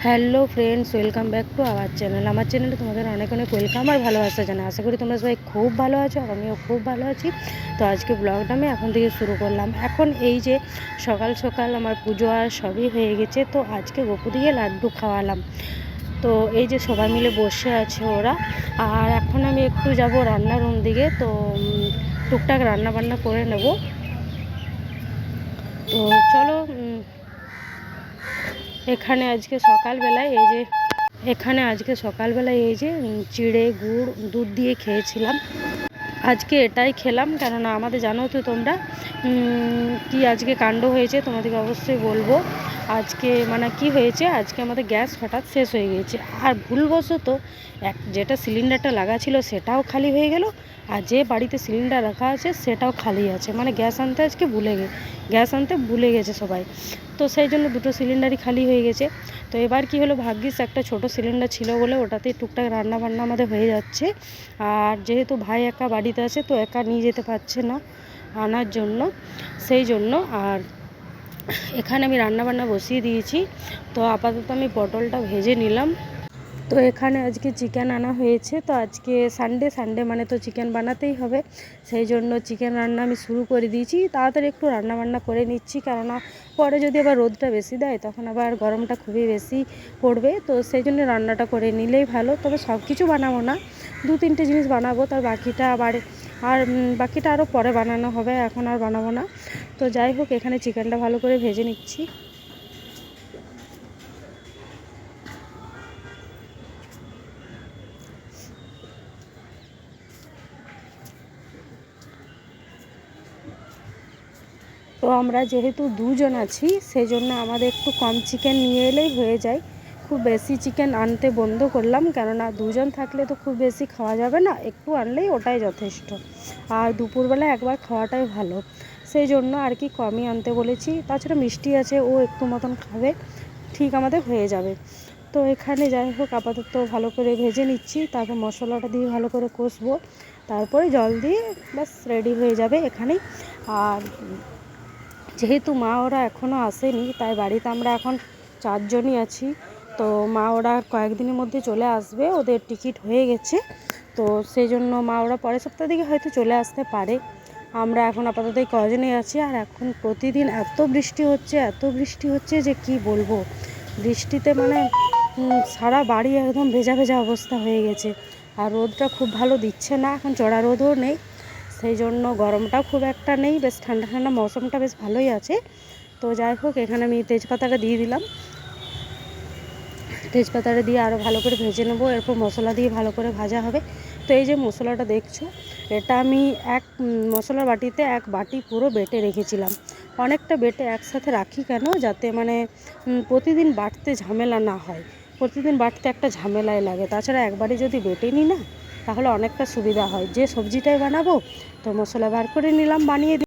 Hello friends, welcome back to our channel. আমার চ্যানেলে তোমাদের অনেক অনেক ওয়েলকাম আর ভালোবাসা জানাই। আশা করি তোমরা সবাই খুব ভালো আছো আর আমিও খুব ভালো আছি। তো আজকে ব্লগটা আমি এখন থেকে শুরু করলাম। এখন এই যে সকাল সকাল আমার পুজো আর সবই হয়ে গেছে। তো আজকে গপু দিয়ে লাড্ডু খাওয়ালাম। তো এই যে সবাই মিলে বসে আছে ওরা। আর এখন আমি একটু যাব রান্নার রুম দিকে। তো টুকটাক রান্না বান্না করে নেব। তো চলো, এখানে আজকে সকালবেলায় এই যে চিড়ে গুড় দুধ দিয়ে খেয়েছিলাম। আজকে এটাই খেলাম, কেননা আমাদের জানো তো তোমরা কি আজকে কাণ্ড হয়েছে, তোমাদেরকে অবশ্যই বলবো। আজকে মানে কি হয়েছে, আজকে আমাদের গ্যাস হঠাৎ শেষ হয়ে গিয়েছে। আর ভুলবশত যেটা সিলিন্ডারটা লাগা ছিল সেটাও খালি হয়ে গেল, আর যে বাড়িতে সিলিন্ডার রাখা আছে সেটাও খালি আছে। মানে গ্যাস আনতে ভুলে গেছে সবাই। তো সেই জন্য দুটো সিলিন্ডারই খালি হয়ে গেছে। তো এবার কি হলো, ভাগ্যিস একটা ছোট সিলিন্ডার ছিল বলে ওটাতেই টুকটাক রান্না বান্না আমাদের হয়ে যাচ্ছে। আর যেহেতু ভাই একা বাড়িতে আছে, তো একা নিয়ে যেতে পারছে না আনার জন্য, সেই জন্য। আর এখানে আমি রান্না বান্না বসিয়ে দিয়েছি। তো আপাতত আমি পটলটা ভেজে নিলাম। তো এখানে আজকে চিকেন আনা হয়েছে। তো আজকে সানডে মানে তো চিকেন বানাতেই হবে, সেই জন্য চিকেন রান্না আমি শুরু করে দিয়েছি। তাড়াতাড়ি একটু রান্না বান্না করে নিচ্ছি, কেননা পরে যদি আবার রোদটা বেশি দেয় তখন আবার গরমটা খুবই বেশি পড়বে। তো সেই জন্য রান্নাটা করে নিলেই ভালো। তবে সব কিছু বানাবো না, 2-3টে জিনিস বানাবো, তার বাকিটা আরও পরে বানানো হবে, এখন আর বানাবো না। তো যাই হোক, এখানে চিকেনটা ভালো করে ভেজে নিচ্ছি। তো আমরা যেহেতু দুজন আছি, সেই জন্য আমাদের একটু কম চিকেন নিয়ে এলেই হয়ে যায়। খুব বেশি চিকেন আনতে বন্ধ করলাম, কেননা দুজন থাকলে তো খুব বেশি খাওয়া যাবে না, একটু আনলেই ওটাই যথেষ্ট। আর দুপুরবেলা একবার খাওয়াটাই ভালো, সেই জন্য আর কি কমই আনতে বলেছি। তাছাড়া মিষ্টি আছে, ও একটু মতন খাবে, ঠিক আমাদের হয়ে যাবে। তো এখানে যাই হোক, আপাতত ভালো করে ভেজে নিচ্ছি, তারপর মশলাটা দিয়ে ভালো করে কষবো, তারপরে জল দিয়ে ব্যাস রেডি হয়ে যাবে এখানেই। আর যেহেতু মা ওরা এখনও আসেনি, তাই বাড়িতে আমরা এখন 4জনই আছি। তো মা ওরা কয়েকদিনের মধ্যে চলে আসবে, ওদের টিকিট হয়ে গেছে। তো সেই জন্য মা ওরা পরের সপ্তাহ থেকে হয়তো চলে আসতে পারে। আমরা এখন আপাতত এই কজনই আছি। আর এখন প্রতিদিন এত বৃষ্টি হচ্ছে যে কি বলবো। বৃষ্টিতে মানে সারা বাড়ি একদম ভেজা ভেজা অবস্থা হয়ে গেছে। আর রোদটা খুব ভালো দিচ্ছে না, এখন চড়া রোদও নেই, সেই জন্য গরমটাও খুব একটা নেই, বেশ ঠান্ডা ঠান্ডা মৌসুমটা বেশ ভালোই আছে। তো যাই হোক, এখানে আমি তেজপাতাটা দিয়ে দিলাম। তেজপাতাটা দিয়ে আরও ভালো করে ভেজে নেবো, এরপর মশলা দিয়ে ভালো করে ভাজা হবে। তো এই যে মশলাটা দেখছো, এটা আমি মশলার বাটিতে 1 বাটি পুরো বেটে রেখেছিলাম। অনেকটা বেটে একসাথে রাখি কেন, যাতে মানে প্রতিদিন বাটতে ঝামেলা না হয়। প্রতিদিন বাটতে একটা ঝামেলাই লাগে, তাছাড়া একবারে যদি বেটে নিই না, তাহলে অনেকটা সুবিধা হয়। যে সবজিটাই বানাবো, তো মশলা বার করে নিলাম, বানিয়ে